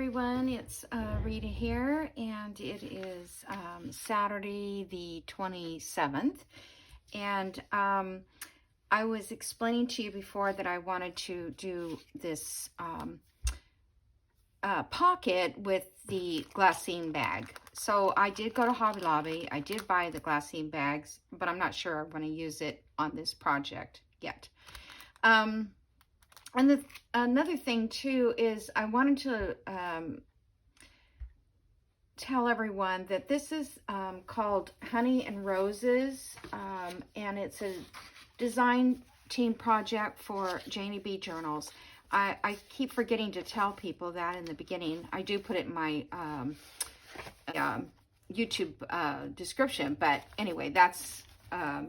everyone, it's Rita here, and it is Saturday the 27th, and I was explaining to you before that I wanted to do this pocket with the glassine bag. So I did go to Hobby Lobby, I did buy the glassine bags, but I'm not sure I'm going to use it on this project yet. And another thing too is I wanted to tell everyone that this is called Honey and Roses, and it's a design team project for JaneyBjournals. I keep forgetting to tell people that in the beginning. I do put it in my YouTube description, but anyway, that's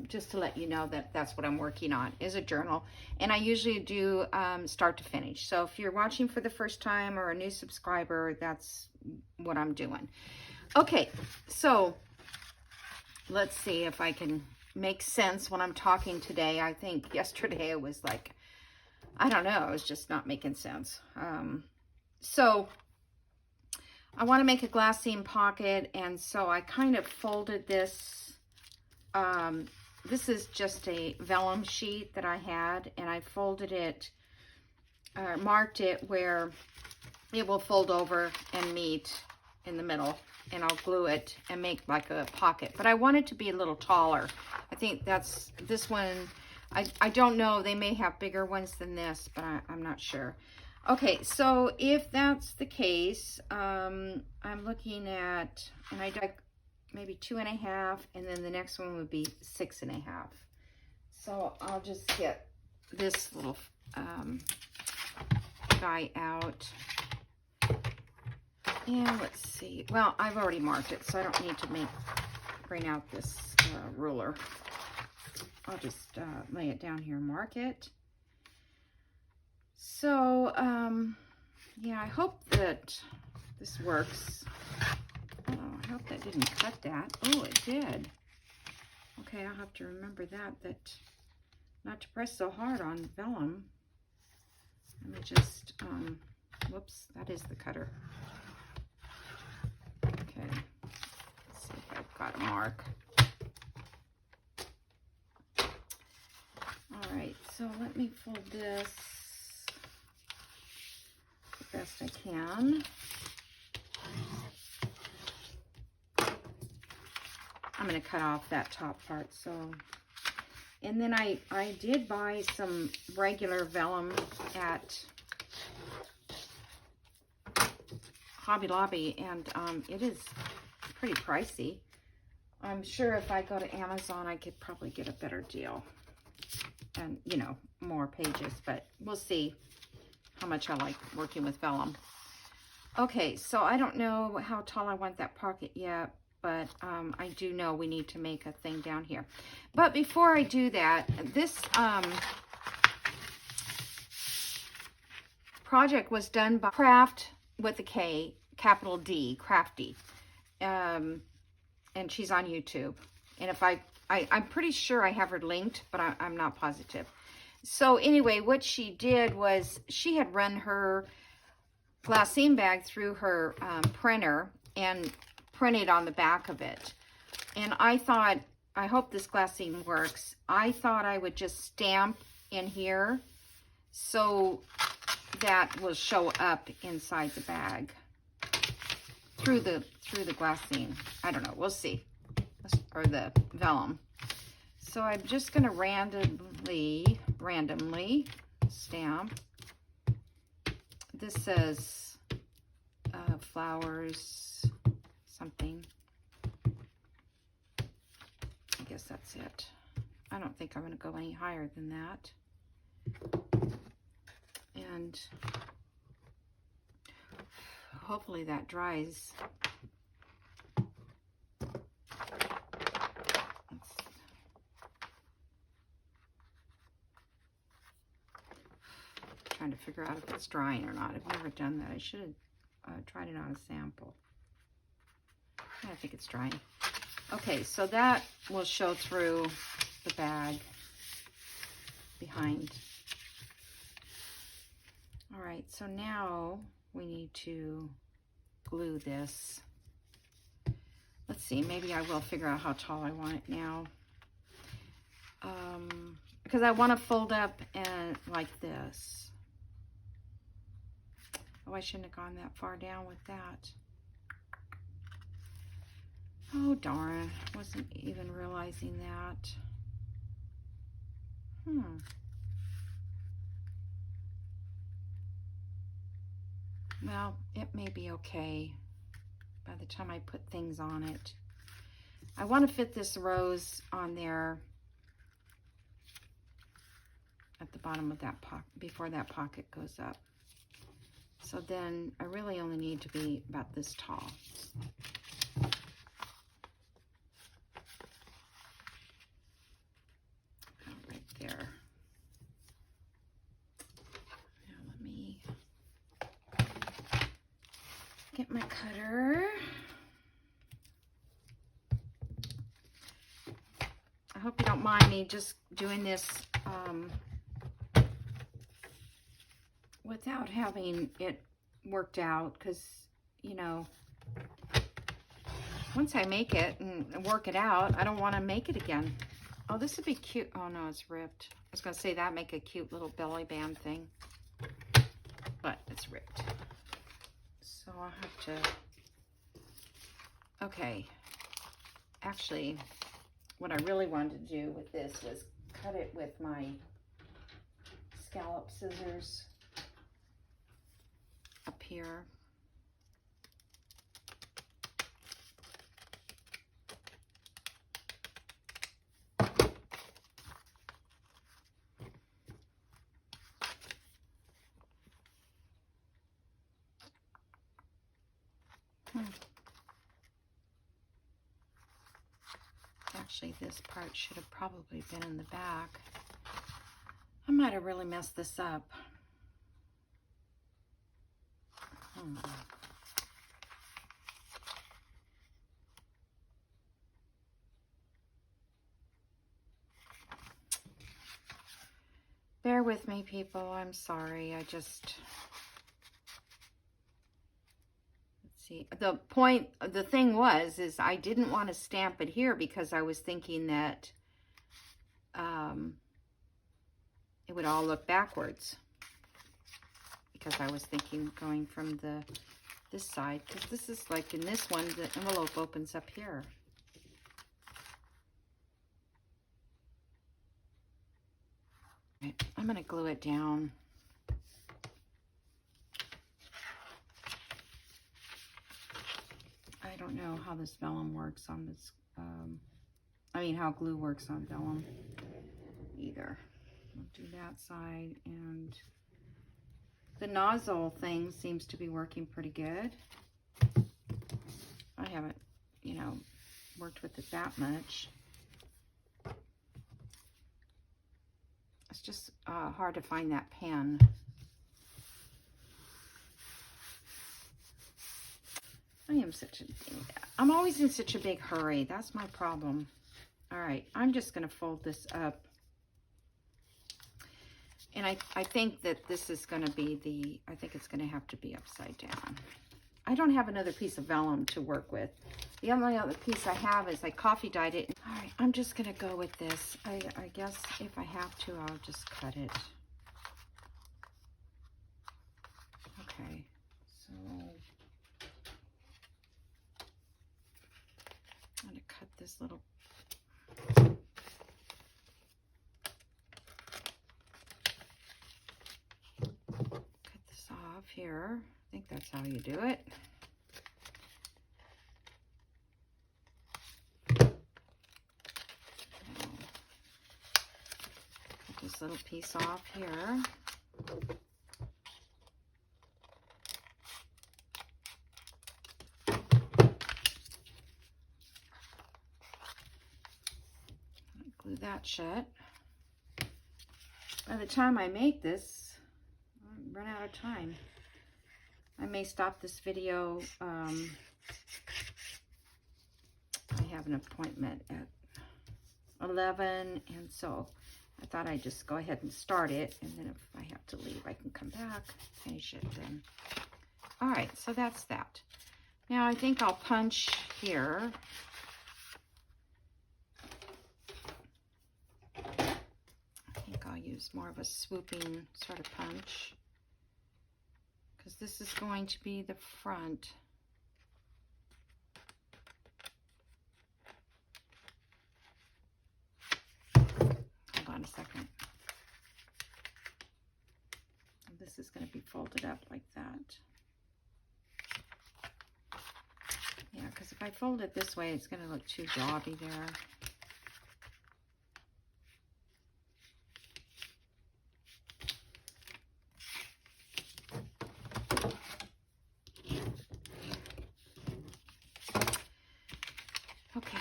just to let you know that that's what I'm working on, is a journal, and I usually do start to finish. So if you're watching for the first time or a new subscriber, that's what I'm doing. Okay, so let's see if I can make sense when I'm talking today. I think yesterday it was like, I don't know, I was just not making sense. So I want to make a glassine pocket, and so I kind of folded this. This is just a vellum sheet that I had, and I folded it, marked it where it will fold over and meet in the middle, and I'll glue it and make like a pocket. But I want it to be a little taller. I think that's this one. I don't know, they may have bigger ones than this, but I'm not sure. Okay, so if that's the case, I'm looking at, and I did maybe 2.5, and then the next one would be 6.5. So I'll just get this little guy out, and let's see. Well, I've already marked it, so I don't need to bring out this ruler. I'll just lay it down here and mark it. So yeah, I hope that this works. Oh, I hope that didn't cut that. Oh, it did. Okay, I'll have to remember that not to press so hard on vellum. Let me just, whoops, that is the cutter. Okay, let's see if I've got a mark. All right, so let me fold this the best I can. I'm going to cut off that top part. So, and then I did buy some regular vellum at Hobby Lobby, and it is pretty pricey. I'm sure if I go to Amazon, I could probably get a better deal, and you know, more pages, but we'll see how much I like working with vellum. Okay, so I don't know how tall I want that pocket yet, but I do know we need to make a thing down here. But before I do that, this project was done by Craft with a K, capital D, Crafty, and she's on YouTube. And if I'm pretty sure I have her linked, but I'm not positive. So anyway, what she did was she had run her glassine bag through her printer and printed on the back of it. And I thought, I hope this glassine works. I thought I would just stamp in here so that will show up inside the bag through the glassine. I don't know, we'll see. Or the vellum. So I'm just going to randomly stamp. This says flowers something. I guess that's it. I don't think I'm going to go any higher than that. And hopefully that dries. Trying to figure out if it's drying or not. I've never done that. I should have tried it on a sample. I think it's drying. Okay, so that will show through the bag behind. All right, so now we need to glue this. Let's see, maybe I will figure out how tall I want it now. Because I want to fold up and like this. Oh, I shouldn't have gone that far down with that. Oh, darn. Wasn't even realizing that. Well, it may be okay by the time I put things on it. I want to fit this rose on there at the bottom of that pocket before that pocket goes up. So then I really only need to be about this tall. Right there. Now let me get my cutter. I hope you don't mind me just doing this without having it worked out, because, you know, once I make it and work it out, I don't want to make it again. Oh, this would be cute. Oh, no, it's ripped. I was going to say that make a cute little belly band thing, but it's ripped. So I'll have to... Okay. Actually, what I really wanted to do with this was cut it with my scallop scissors up here. Actually, this part should have probably been in the back. I might have really messed this up. Bear with me, people. I'm sorry. Let's see. The thing is I didn't want to stamp it here because I was thinking that it would all look backwards. Because I was thinking going from this side, because this is like in this one, the envelope opens up here. Right, I'm going to glue it down. I don't know how this vellum works on this, how glue works on vellum either. I'll do that side, and the nozzle thing seems to be working pretty good. I haven't, worked with it that much. It's just hard to find that pen. I'm always in such a big hurry. That's my problem. All right, I'm just going to fold this up. And I think that this is going to be I think it's going to have to be upside down. I don't have another piece of vellum to work with. The only other piece I have is I coffee dyed it. All right, I'm just going to go with this. I guess if I have to, I'll just cut it. Okay, so I'm going to cut this little... off here. I think that's how you do it. Cut this little piece off here. Glue that shut. By the time I make this, run out of time. I may stop this video. I have an appointment at 11, and so I thought I'd just go ahead and start it, and then if I have to leave, I can come back, finish it then. All right, so that's that. Now I think I'll punch here. I think I'll use more of a swooping sort of punch, because this is going to be the front. Hold on a second. This is going to be folded up like that. Yeah, because if I fold it this way, it's going to look too jobby there. Okay,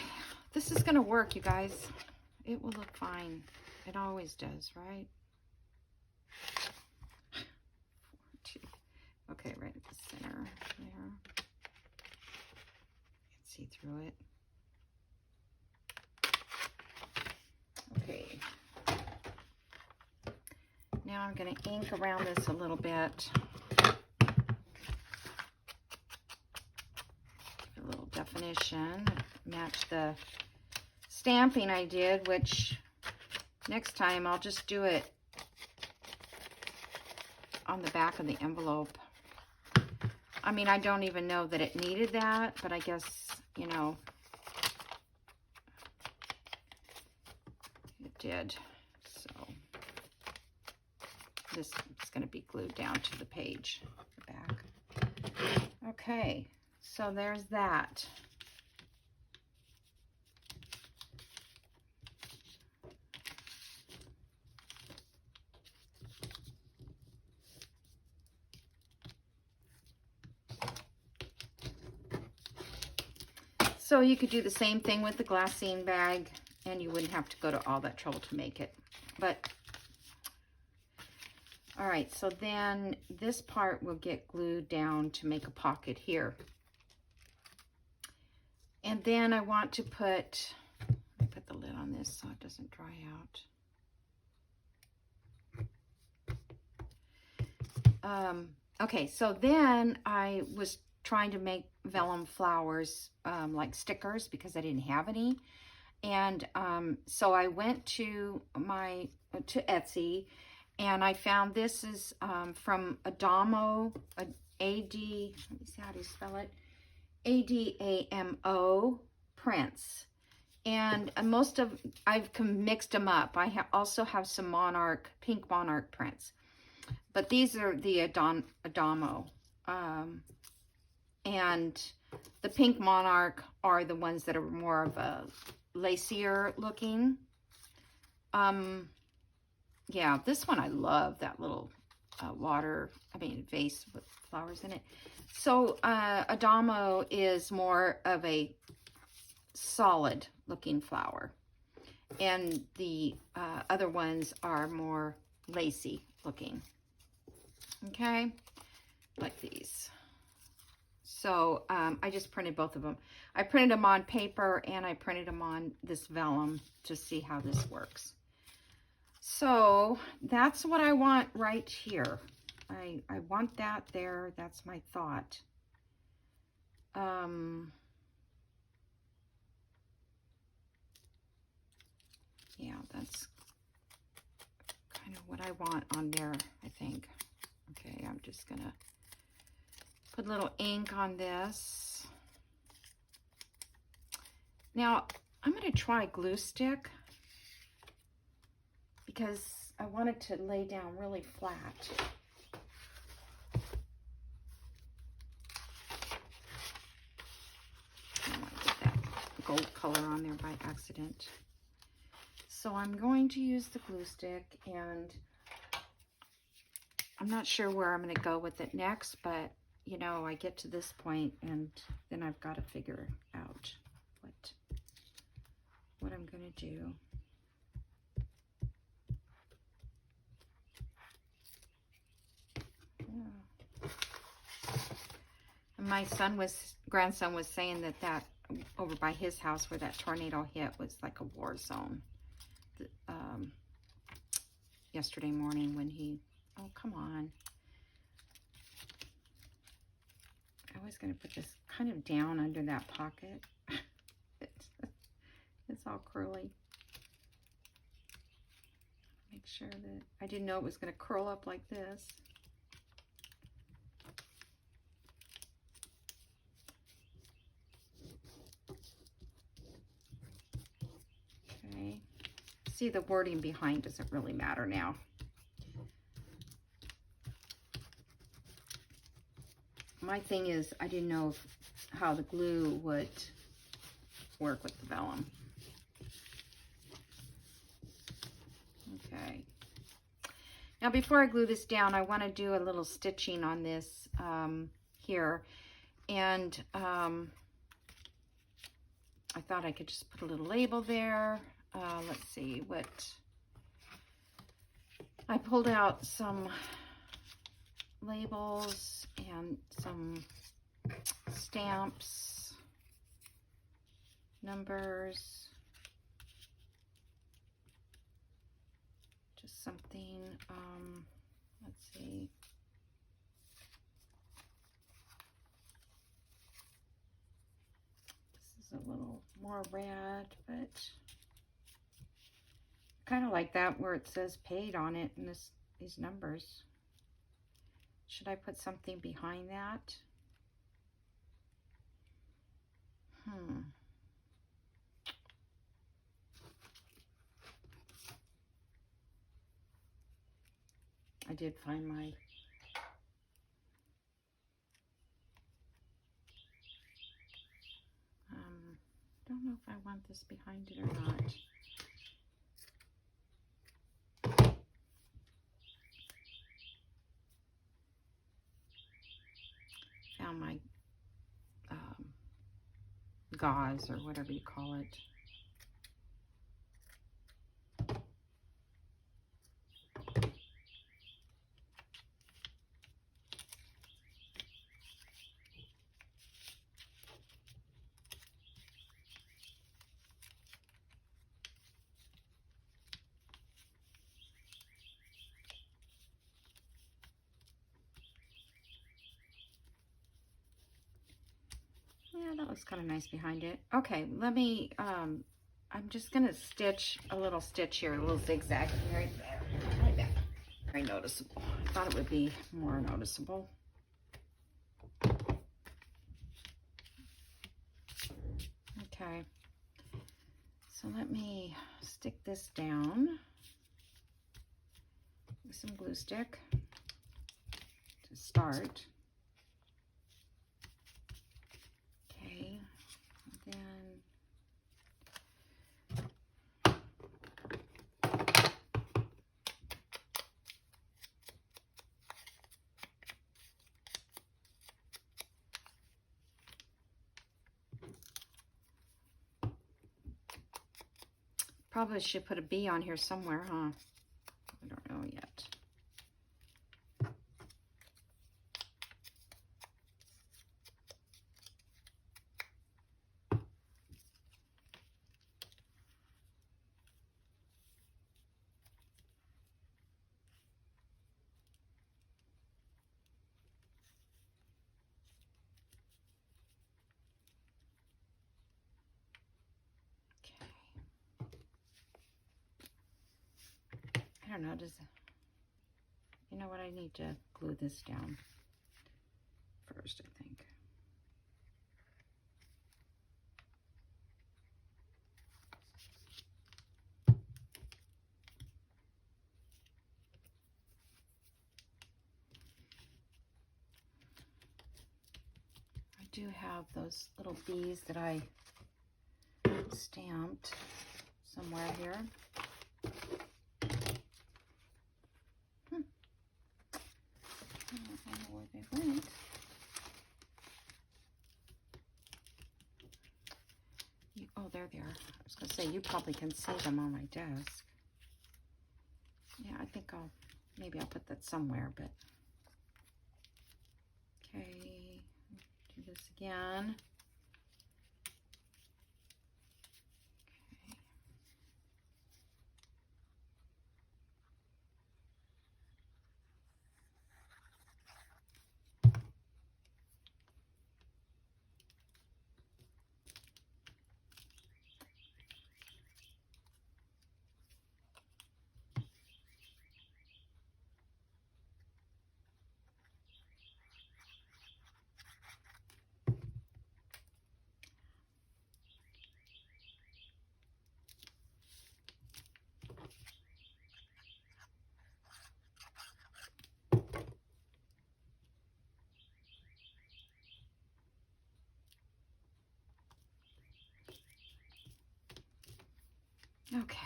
this is going to work, you guys. It will look fine. It always does, right? Okay, right at the center there. See through it. Okay. Now I'm going to ink around this a little bit. A little definition. Match the stamping I did, which next time I'll just do it on the back of the envelope. I mean, I don't even know that it needed that, but I guess, you know, it did. So this is going to be glued down to the page, the back. Okay, so there's that. So you could do the same thing with the glassine bag, and you wouldn't have to go to all that trouble to make it. But, all right, so then this part will get glued down to make a pocket here. And then I want to put, let me put the lid on this so it doesn't dry out. Okay, so then I was trying to make vellum flowers, like stickers, because I didn't have any. And so I went to Etsy, and I found this is from Adamo, A-D, let me see how to spell it, A-D-A-M-O prints. And I've mixed them up. I also have some pink monarch prints. But these are the Adamo. And the pink monarch are the ones that are more of a lacier looking. Yeah, this one I love, that little vase with flowers in it. So Adamo is more of a solid looking flower. And the other ones are more lacy looking. Okay, like these. So I just printed both of them. I printed them on paper and I printed them on this vellum to see how this works. So that's what I want right here. I want that there. That's my thought. Yeah, that's kind of what I want on there, I think. Okay, I'm just gonna put a little ink on this. Now, I'm going to try glue stick because I want it to lay down really flat. I don't want to get that gold color on there by accident. So I'm going to use the glue stick, and I'm not sure where I'm going to go with it next, but you know, I get to this point and then I've got to figure out what I'm going to do. Yeah. And my grandson was saying that over by his house where that tornado hit was like a war zone. Yesterday morning when oh, come on. I was going to put this kind of down under that pocket. It's all curly. Make sure that I didn't know it was going to curl up like this. Okay. See, the wording behind doesn't really matter now. My thing is, I didn't know how the glue would work with the vellum. Okay. Now, before I glue this down, I want to do a little stitching on this here. And I thought I could just put a little label there. Let's see what... I pulled out some labels and some stamps, numbers, just something, let's see. This is a little more red, but kind of like that where it says paid on it and these numbers. Should I put something behind that? I did find my don't know if I want this behind it or not. Found my gauze or whatever you call it. Yeah, that looks kind of nice behind it. Okay, let me, I'm just going to stitch a little stitch here, a little zigzag right there. Right there. Very noticeable. I thought it would be more noticeable. Okay, so let me stick this down with some glue stick to start. Okay, and then probably should put a B on here somewhere, huh? I don't know yet. I don't know, you know what, I need to glue this down first, I think. I do have those little bees that I stamped somewhere here. I don't know where they went. Oh, there they are. I was going to say, you probably can see them on my desk. Yeah, I think maybe I'll put that somewhere, but. Okay, do this again. Okay.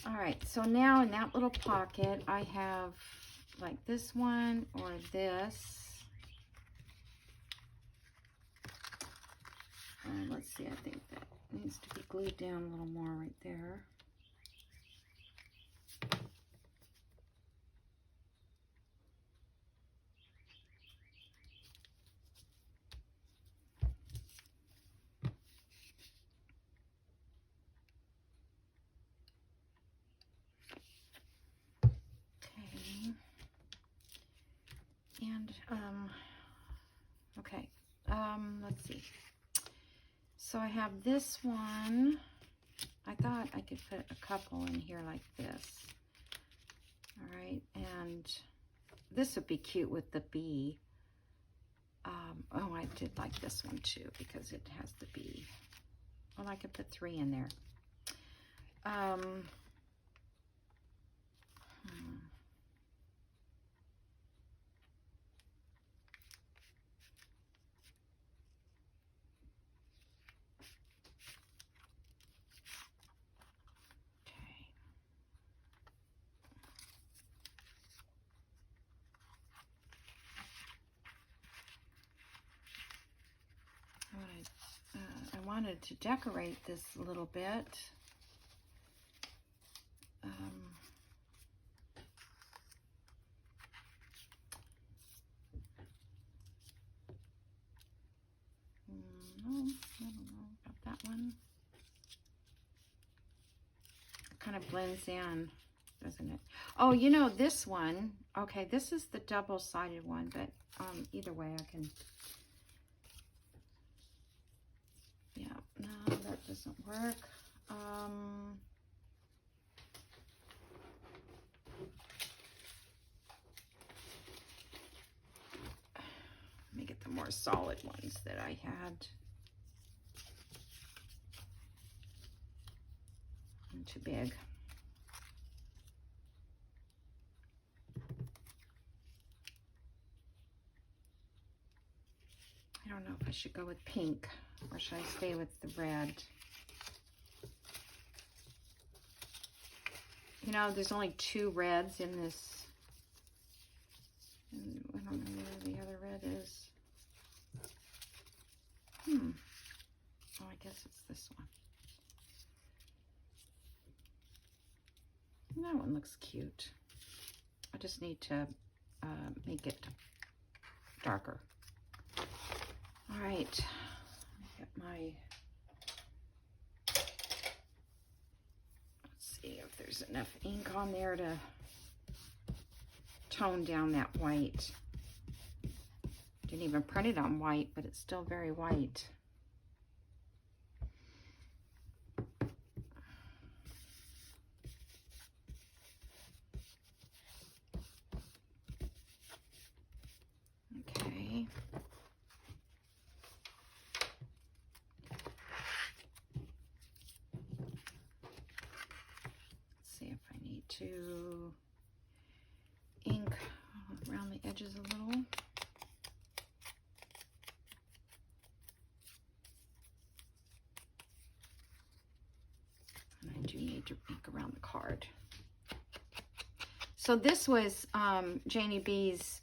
All right, so now in that little pocket, I have like this one or this. Let's see, I think that needs to be glued down a little more right there. Okay. And, okay, let's see. So I have this one. I thought I could put a couple in here like this. All right, and this would be cute with the bee. Oh, I did like this one too because it has the bee. Well, I could put 3 in there. I wanted to decorate this a little bit. No, I don't know about that one. It kind of blends in, doesn't it? Oh, you know, this one. Okay, this is the double-sided one, but either way I can... Yeah, no, that doesn't work. Let me get the more solid ones that I had. Too big. I don't know if I should go with pink or should I stay with the red. You know, there's only 2 reds in this. And I don't know where the other red is. Oh, I guess it's this one. That one looks cute. I just need to make it darker. All right, get my, let's see if there's enough ink on there to tone down that white. Didn't even print it on white, but it's still very white. Okay. Let's see if I need to ink around the edges a little. And I do need to ink around the card. So this was Janie B's,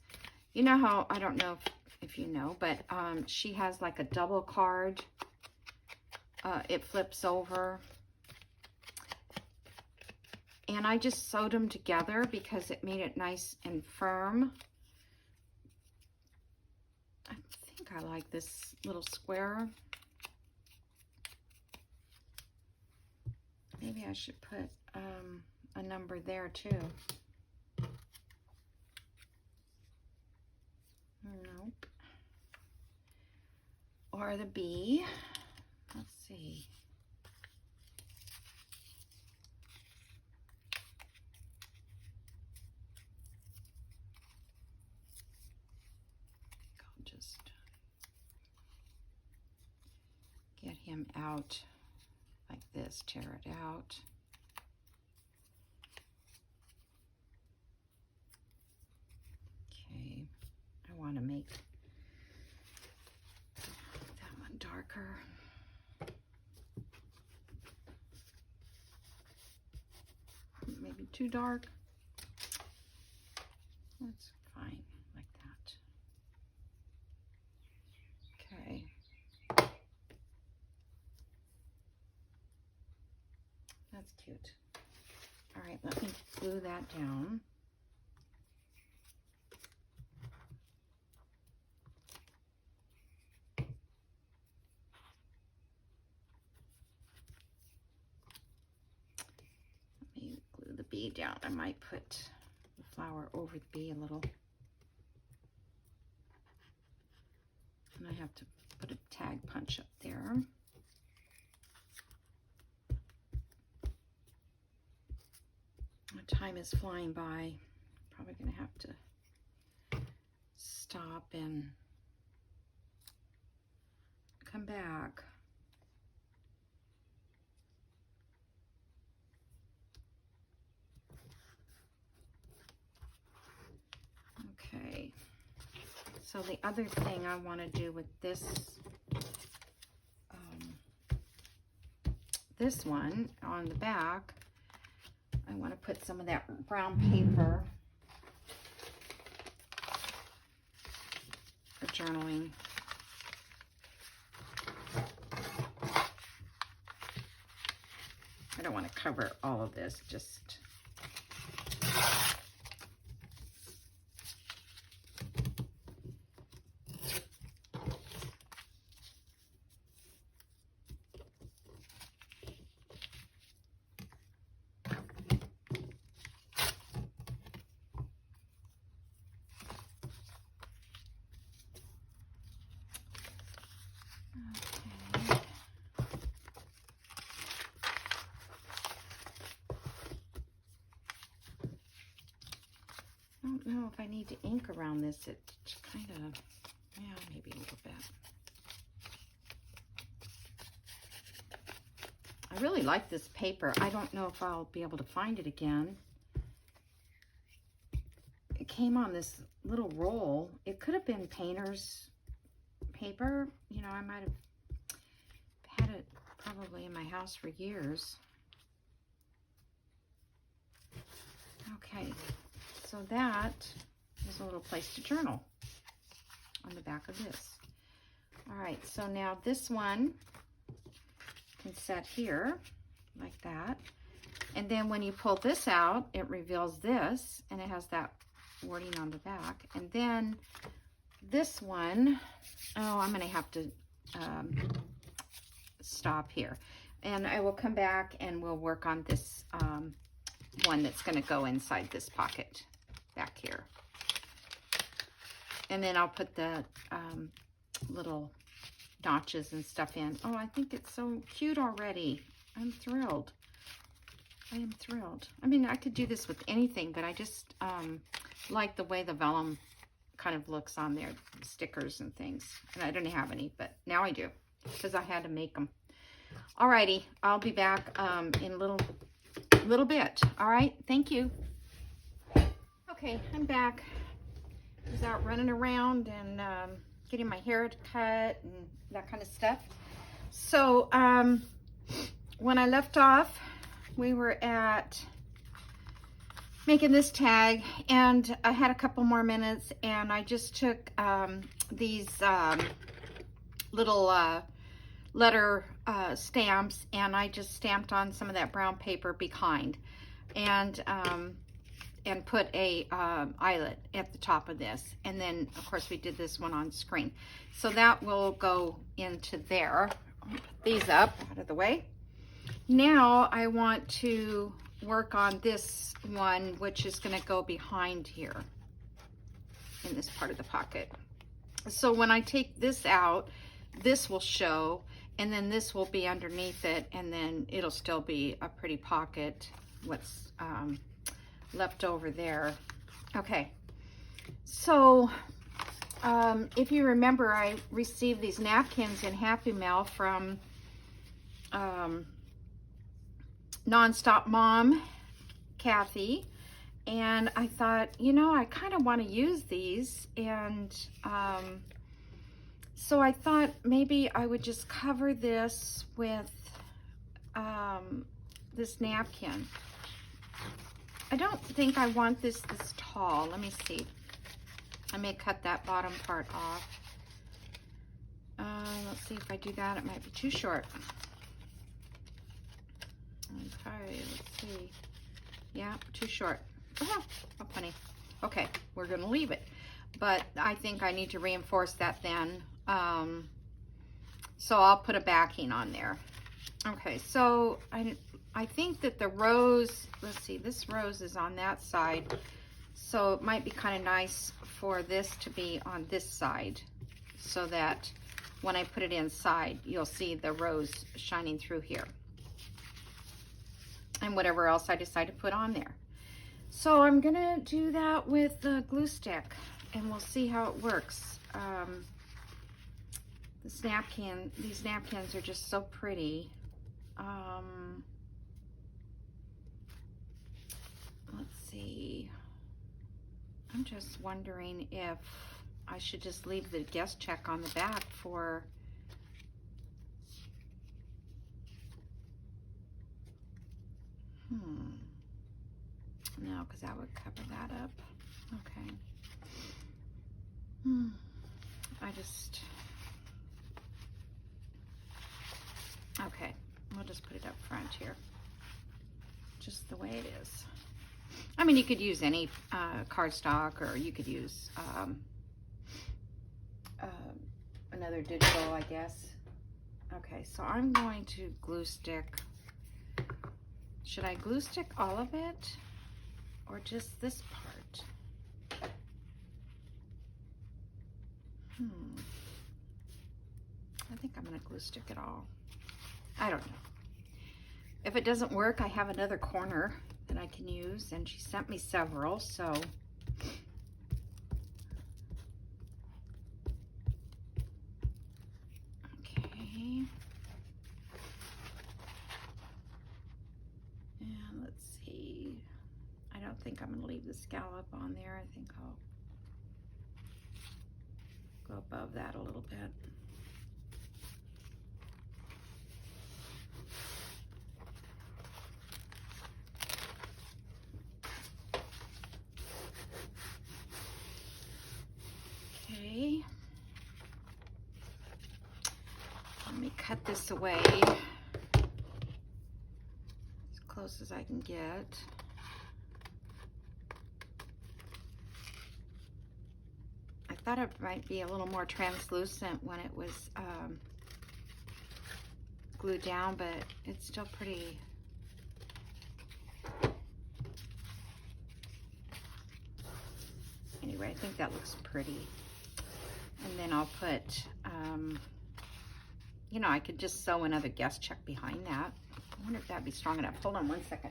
you know how, I don't know if you know, but she has like a double card. It flips over. And I just sewed them together because it made it nice and firm. I think I like this little square. Maybe I should put a number there too. Nope. Or the B. Let's see. I'll just get him out like this, tear it out. Okay, I want to make too dark? That's fine, like that. Okay. That's cute. All right, let me glue that down. Let me glue the bee down. I might put the flower over the bee a little. And I have to put a tag punch up there. Time is flying by. Probably gonna have to stop and come back. Okay, so the other thing I want to do with this this one on the back, I want to put some of that brown paper for journaling. I don't want to cover all of this, just I don't know if I need to ink around this. It kind of, yeah, maybe a little bit. I really like this paper. I don't know if I'll be able to find it again. It came on this little roll. It could have been painter's paper. You know, I might have had it probably in my house for years. Okay. So that is a little place to journal on the back of this. All right, so now this one can set here like that. And then when you pull this out, it reveals this, and it has that wording on the back. And then this one, oh, I'm gonna have to stop here. And I will come back and we'll work on this one that's gonna go inside this pocket back here. And then I'll put the little notches and stuff in. Oh, I think it's so cute already. I'm thrilled. I am thrilled. I mean, I could do this with anything, but I just like the way the vellum kind of looks on there, stickers and things. And I didn't have any, but now I do because I had to make them. Alrighty, I'll be back in a little bit. All right, thank you. Okay, I'm back. I was out running around and getting my hair cut and that kind of stuff. So when I left off, we were at making this tag, and I had a couple more minutes, and I just took these little letter stamps, and I just stamped on some of that brown paper behind, and put a eyelet at the top of this. And then of course we did this one on screen, so that will go into there. I'll put these up out of the way. Now I want to work on this one, which is going to go behind here in this part of the pocket. So when I take this out, this will show, and then this will be underneath it, and then it'll still be a pretty pocket, what's left over there. Okay, so if you remember, I received these napkins in Happy Mail from Nonstop Mom Kathy, and I thought, you know, I kind of want to use these, and so I thought maybe I would just cover this with this napkin. I don't think I want this tall. Let me see. I may cut that bottom part off. Let's see if I do that. It might be too short. Okay, let's see. Yeah, too short. Oh, funny. Okay, we're gonna leave it. But I think I need to reinforce that then. So I'll put a backing on there. Okay, so I think that the rose, let's see, this rose is on that side. So it might be kind of nice for this to be on this side so that when I put it inside, you'll see the rose shining through here. And whatever else I decide to put on there. So I'm gonna do that with the glue stick and we'll see how it works. These napkins are just so pretty. Let's see. I'm just wondering if I should just leave the guest check on the back for no, because that would cover that up. Okay. Okay, we'll just put it up front here. Just the way it is. I mean, you could use any cardstock, or you could use another digital, I guess. Okay, so I'm going to glue stick. Should I glue stick all of it, or just this part? I think I'm going to glue stick it all. I don't know. If it doesn't work, I have another corner that I can use, and she sent me several, so okay. And let's see. I don't think I'm going to leave the scallop on there. I think I'll go above that a little bit. Okay. Let me cut this away as close as I can get. I thought it might be a little more translucent when it was glued down, but it's still pretty. Anyway, I think that looks pretty. And then I'll put, you know, I could just sew another guest check behind that. I wonder if that'd be strong enough. Hold on one second.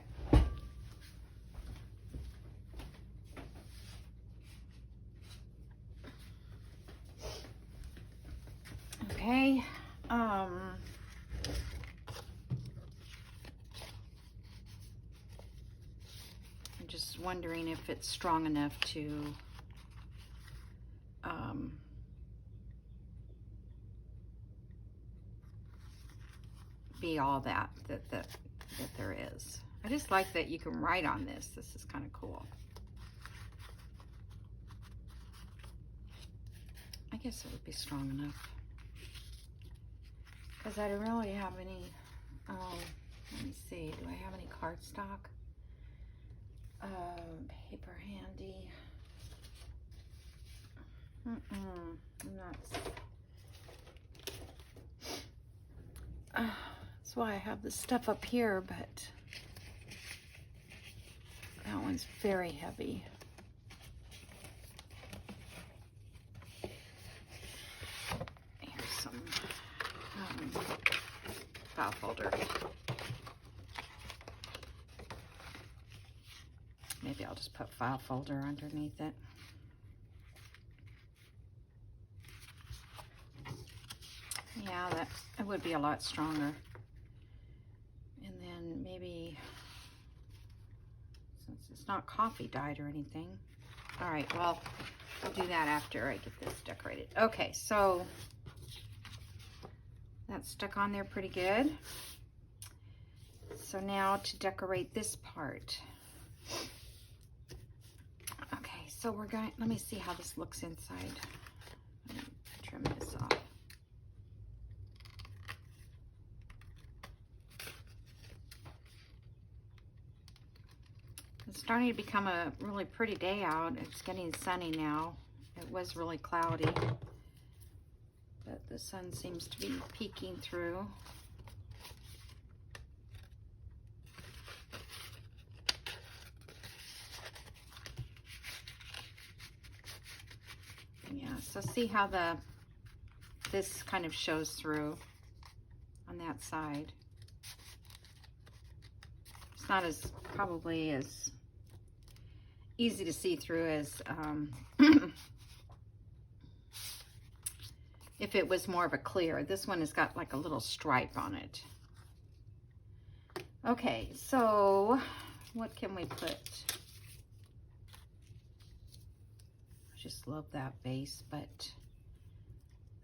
Okay. I'm just wondering if it's strong enough to be all that there is. I just like that you can write on this. This is kind of cool. I guess it would be strong enough. Because I don't really have any, let me see, do I have any cardstock? Paper handy. I'm not. That's why I have this stuff up here, but that one's very heavy. Here's some file folder. Maybe I'll just put file folder underneath it. Yeah, that would be a lot stronger. And then maybe, since it's not coffee dyed or anything. All right, well, I'll do that after I get this decorated. Okay, so that's stuck on there pretty good. So now to decorate this part. So we're going, let me see how this looks inside. Let me trim this off. It's starting to become a really pretty day out. It's getting sunny now. It was really cloudy, but the sun seems to be peeking through. Yeah, so see how this kind of shows through on that side. It's not as probably as easy to see through as if it was more of a clear. This one has got like a little stripe on it. Okay, so what can we put? I just love that base, but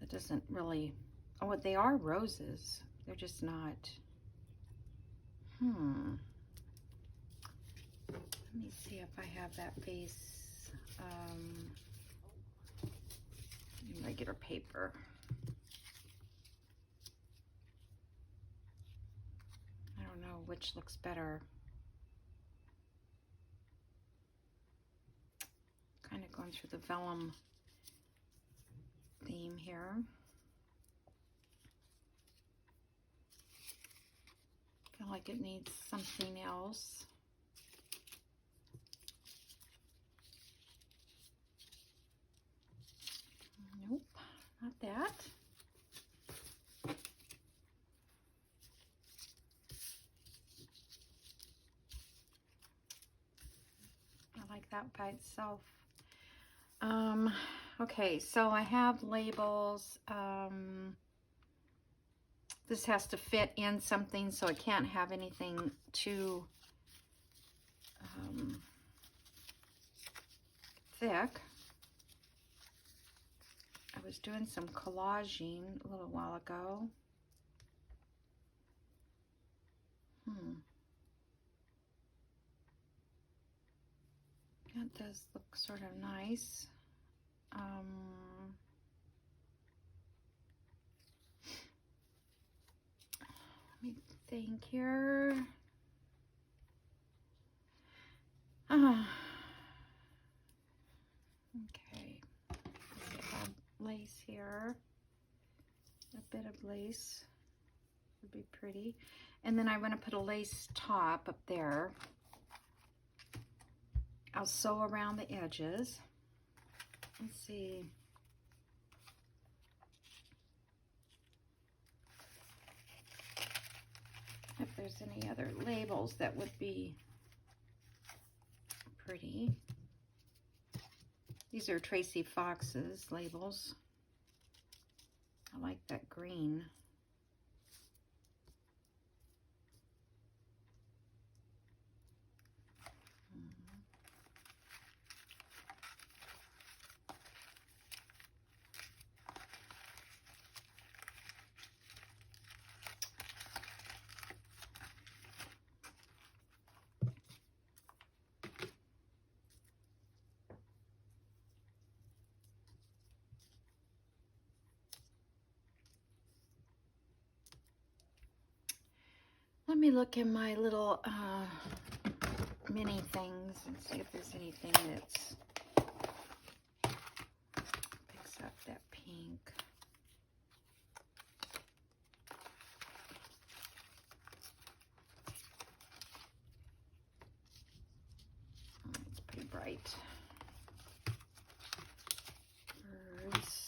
it doesn't really, oh, they are roses. They're just not, let me see if I have that base, regular paper. I don't know which looks better. Kind of going through the vellum theme here. Feel like it needs something else. Nope, not that. I like that by itself. Okay, so I have labels. This has to fit in something, so I can't have anything too thick. I was doing some collaging a little while ago. That does look sort of nice. Let me think here. Okay. I have lace here. A bit of lace would be pretty. And then I want to put a lace top up there. I'll sew around the edges. Let's see. If there's any other labels that would be pretty. These are Tracy Fox's labels. I like that green. Let me look in my little mini things and see if there's anything that's picks up that pink. Oh, it's pretty bright. Birds.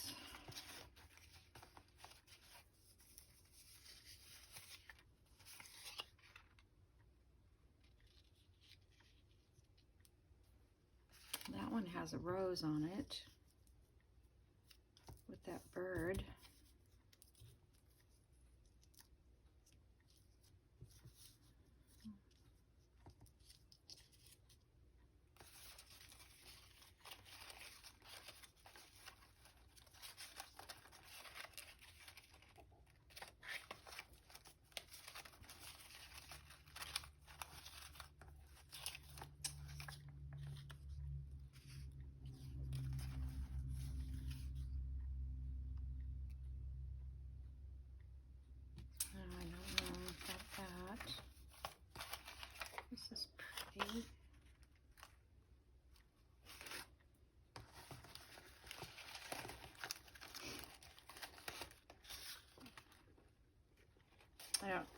That one has a rose on it with that bird.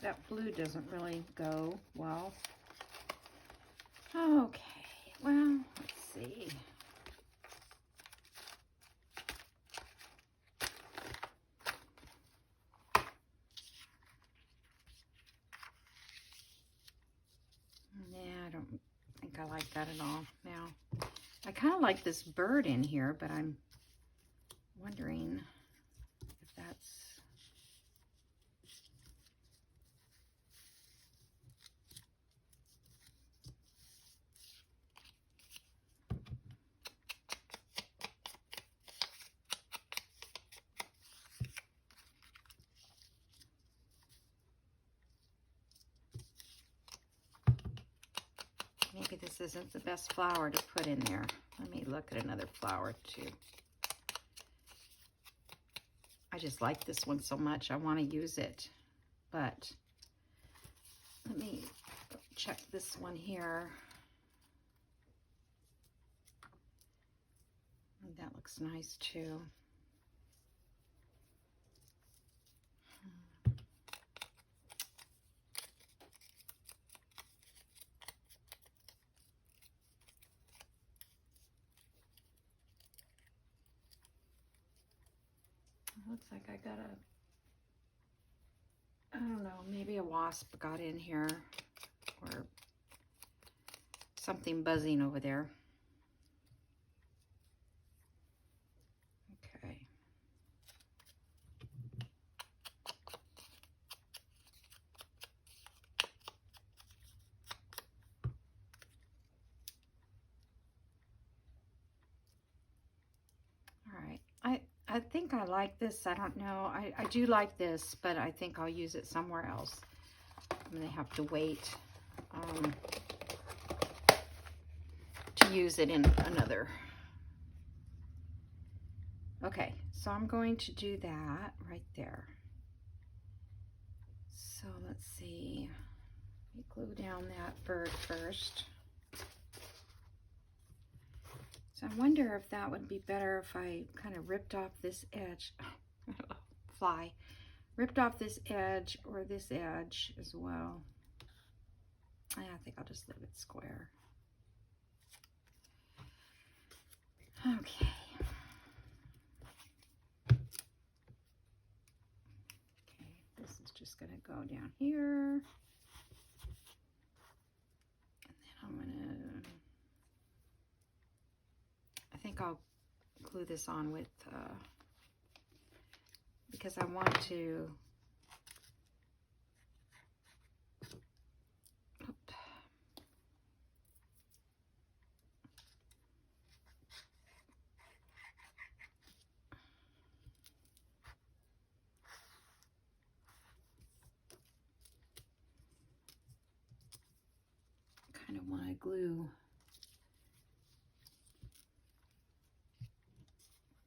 that blue doesn't really go well. Okay, well, let's see. Yeah, I don't think I like that at all now. I kind of like this bird in here, but I'm wondering if that's... Maybe this isn't the best flower to put in there. Let me look at another flower too. I just like this one so much. I want to use it. But let me check this one here. That looks nice too. Looks like I got I don't know, maybe a wasp got in here or something buzzing over there. Okay. All right. I think I like this. I don't know. I do like this, but I think I'll use it somewhere else. I'm going to have to wait to use it in another. Okay, so I'm going to do that right there. So let's see. Let me glue down that bird first. So I wonder if that would be better if I kind of ripped off this edge. Fly. Ripped off this edge or this edge as well. I think I'll just leave it square. Okay. Okay, this is just going to go down here. And then I'm going to... I think I'll glue this on with, because I want to, kind of want to glue.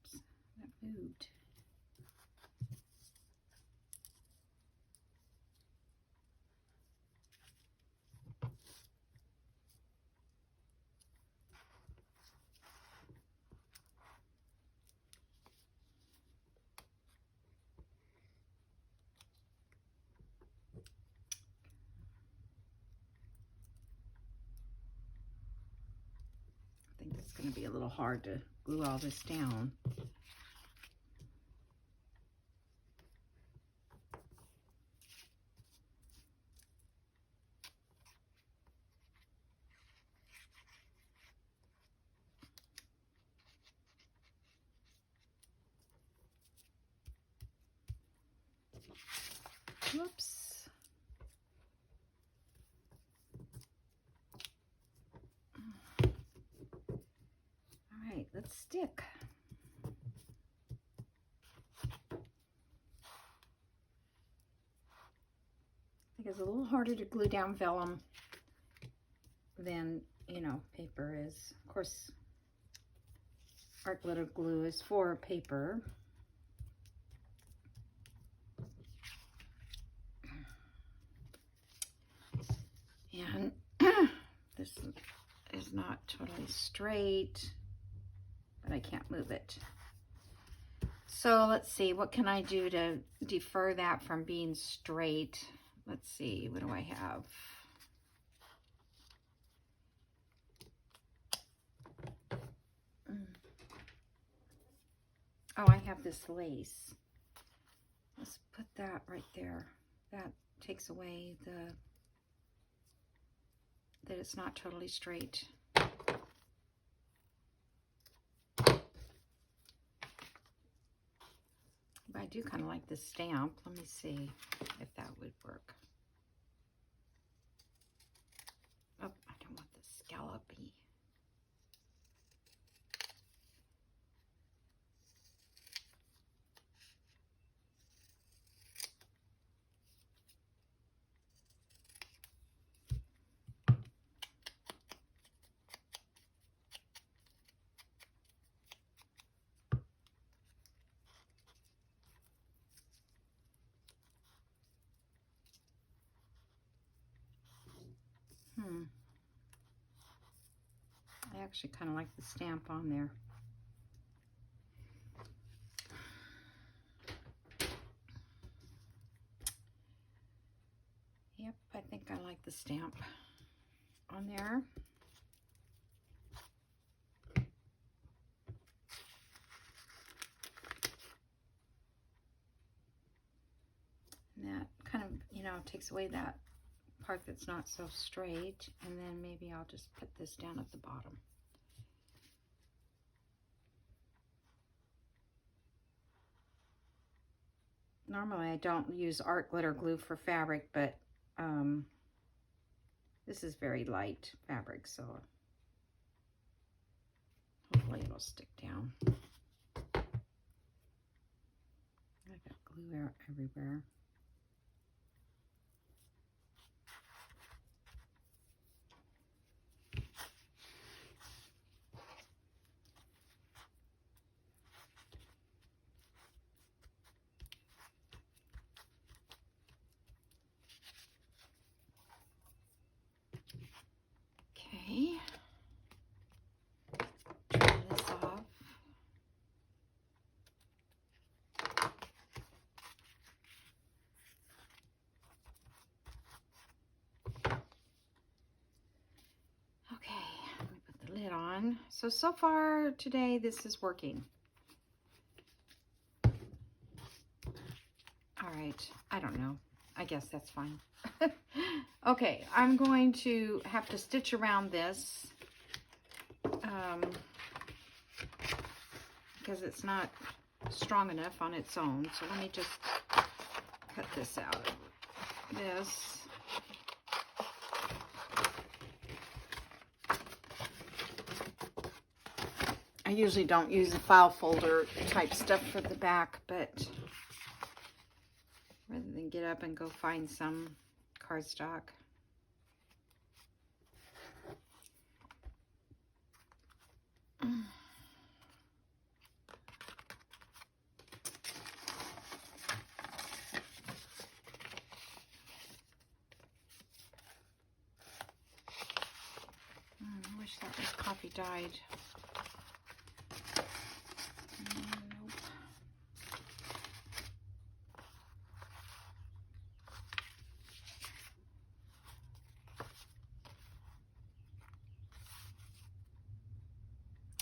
Oops, that moved. I think it's going to be a little hard to glue all this down. Whoops. All right, let's stick. I think it's a little harder to glue down vellum than, you know, paper is. Of course, art glitter glue is for paper. And this is not totally straight, but I can't move it. So let's see, what can I do to defer that from being straight? let's see, what do I have? Oh, I have this lace. Let's put that right there. That takes away that it's not totally straight. But I do kind of like this stamp. Let me see if that would work. Oh, I don't want the scallopy. I actually kind of like the stamp on there. Yep, I think I like the stamp on there. And that kind of, you know, takes away that part that's not so straight. And then maybe I'll just put this down at the bottom. Normally I don't use art glitter glue for fabric, but this is very light fabric, so hopefully it'll stick down. I got glue everywhere. Okay, try this off. Okay, let me put the lid on. So far today, this is working. All right, I don't know. I guess that's fine. Okay, I'm going to have to stitch around this because it's not strong enough on its own. So let me just cut this out of this. I usually don't use a file folder type stuff for the back, but rather than get up and go find some cardstock. I wish that was copy dyed. Nope.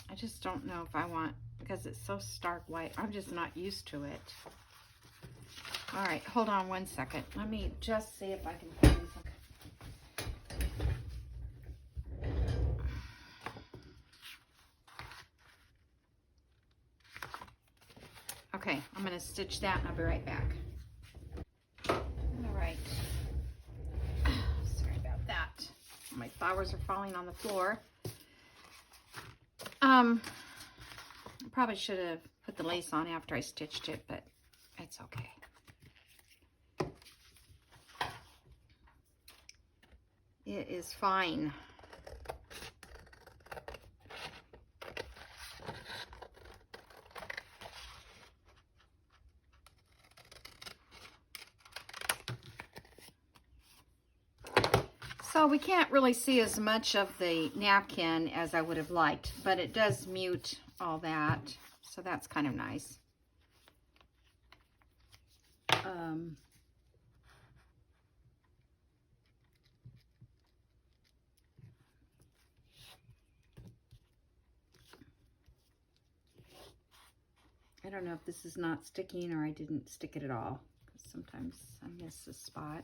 I just don't know if I want, because it's so stark white, I'm just not used to it. All right, hold on one second. Let me just see if I can find some. Okay, I'm going to stitch that and I'll be right back. All right. Sorry about that. My flowers are falling on the floor. I probably should have put the lace on after I stitched it, but it's okay. It is fine. So we can't really see as much of the napkin as I would have liked, but it does mute all that, so that's kind of nice. I don't know if this is not sticking or I didn't stick it at all, because sometimes I miss a spot.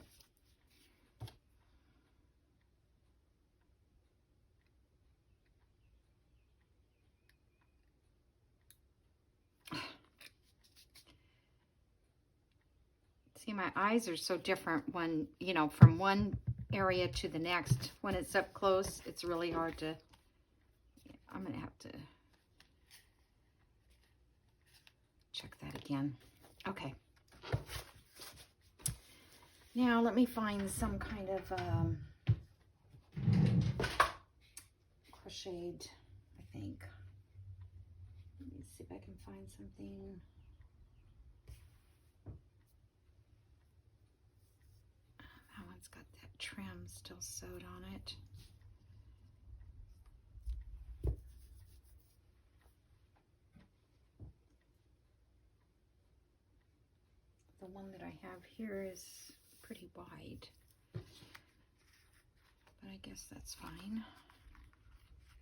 See, my eyes are so different when, you know, from one area to the next. When it's up close, it's really hard to, I'm going to have to check that again. Okay. Now let me find some kind of crocheted, I think. Let me see if I can find something. That one's got that trim still sewed on it. The one that I have here is pretty wide, but I guess that's fine.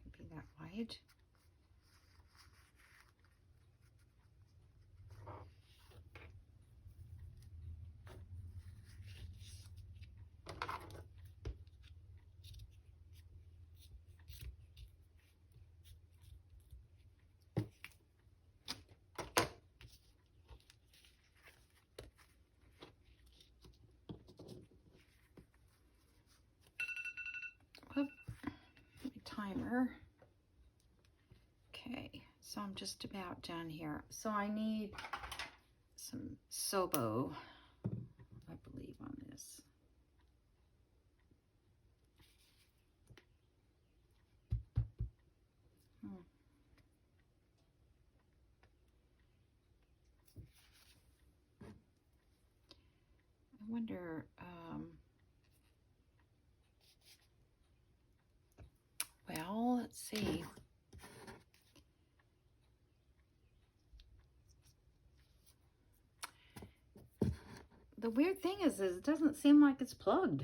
It'd be that wide. Timer. Okay, so I'm just about done here. So I need some Sobo, I believe, on this. I wonder, well, let's see. The weird thing is it doesn't seem like it's plugged.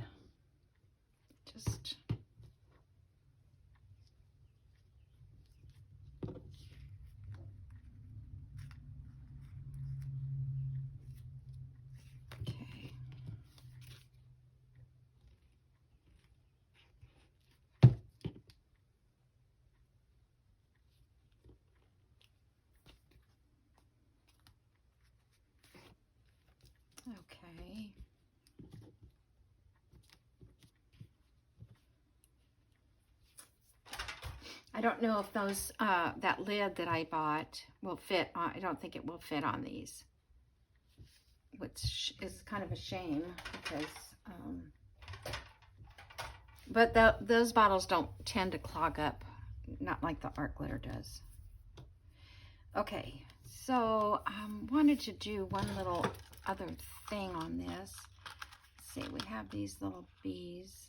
Just okay. Okay. I don't know if those, that lid that I bought will fit on, I don't think it will fit on these, which is kind of a shame because, but those bottles don't tend to clog up, not like the art glitter does. Okay, so wanted to do one little other thing on this. Let's see, we have these little bees.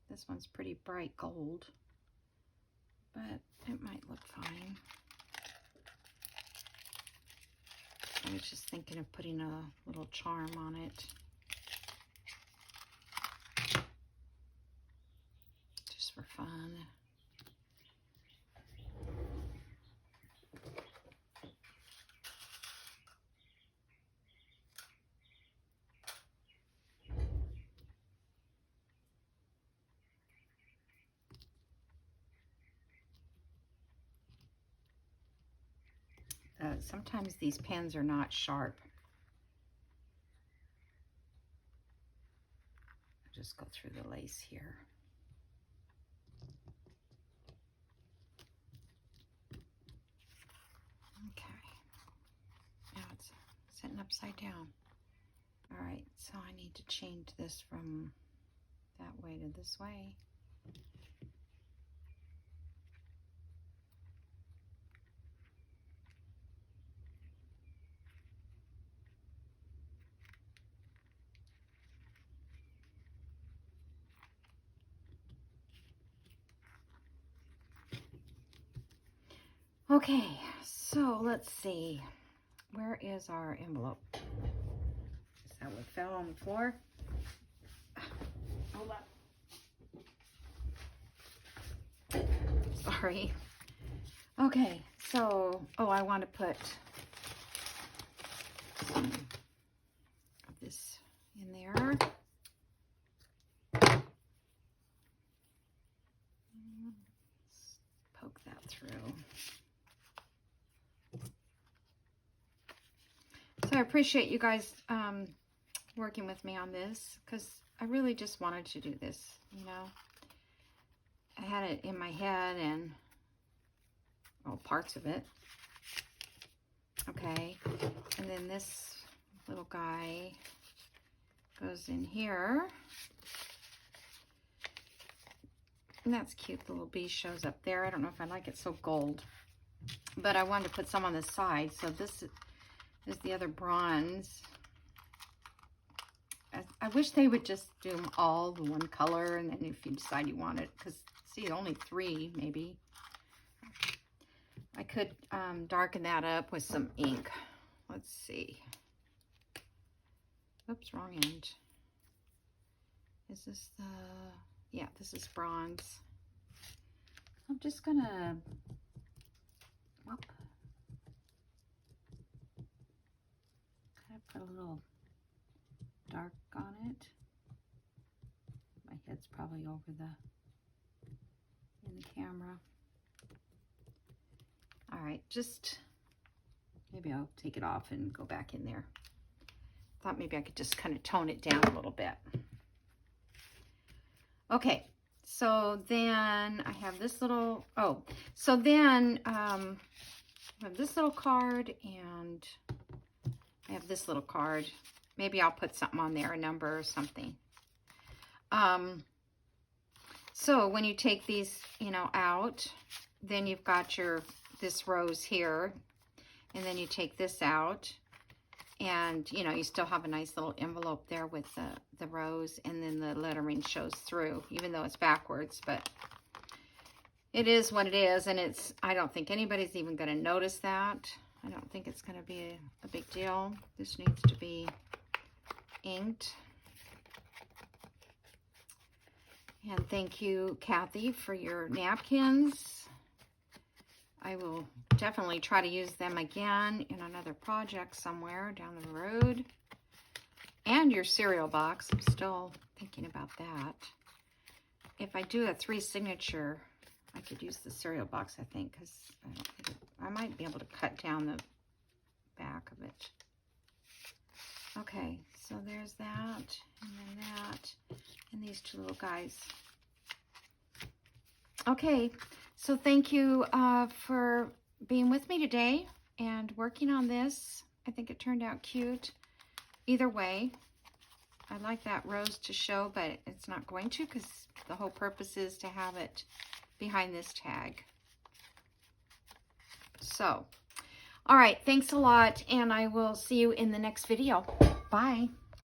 This one's pretty bright gold, but it might look fine. I was just thinking of putting a little charm on it. Just for fun. Sometimes these pens are not sharp. I'll just go through the lace here. Okay. Now it's sitting upside down. All right, so I need to change this from that way to this way. Okay, so let's see. Where is our envelope? Is that what fell on the floor? Hold on. Sorry. sorry. Okay, so, oh, I want to put some of this in there. Poke that through. So I appreciate you guys working with me on this, because I really just wanted to do this, you know. I had it in my head and, well, parts of it. Okay, and then this little guy goes in here. And that's cute. The little bee shows up there. I don't know if I like it so gold, but I wanted to put some on the side. So this is the other bronze. I wish they would just do them all the one color, and then if you decide you want it, because see, only 3 maybe. I could darken that up with some ink. Let's see. Oops, wrong end. Is this the... Yeah, this is bronze. I'm just gonna... Whoop. Kind of put a little dark on it. My head's probably over in the camera. All right, just maybe I'll take it off and go back in there. Thought maybe I could just kind of tone it down a little bit. Okay, so then I have this little, so then I have this little card, and I have this little card. Maybe I'll put something on there, a number or something. So when you take these, you know, out, then you've got this rose here, and then you take this out, and, you know, you still have a nice little envelope there with the rose, and then the lettering shows through, even though it's backwards, but it is what it is, and I don't think anybody's even going to notice that. I don't think it's going to be a big deal. This needs to be inked. And thank you, Kathy, for your napkins. I will definitely try to use them again in another project somewhere down the road. And your cereal box. I'm still thinking about that. If I do a 3 signature, I could use the cereal box, I think, because I might be able to cut down the back of it. Okay, so there's that, and then that, and these 2 little guys. Okay, so thank you for being with me today and working on this. I think it turned out cute. Either way, I like that rose to show, but it's not going to, because the whole purpose is to have it behind this tag. So, all right, thanks a lot, and I will see you in the next video. Bye.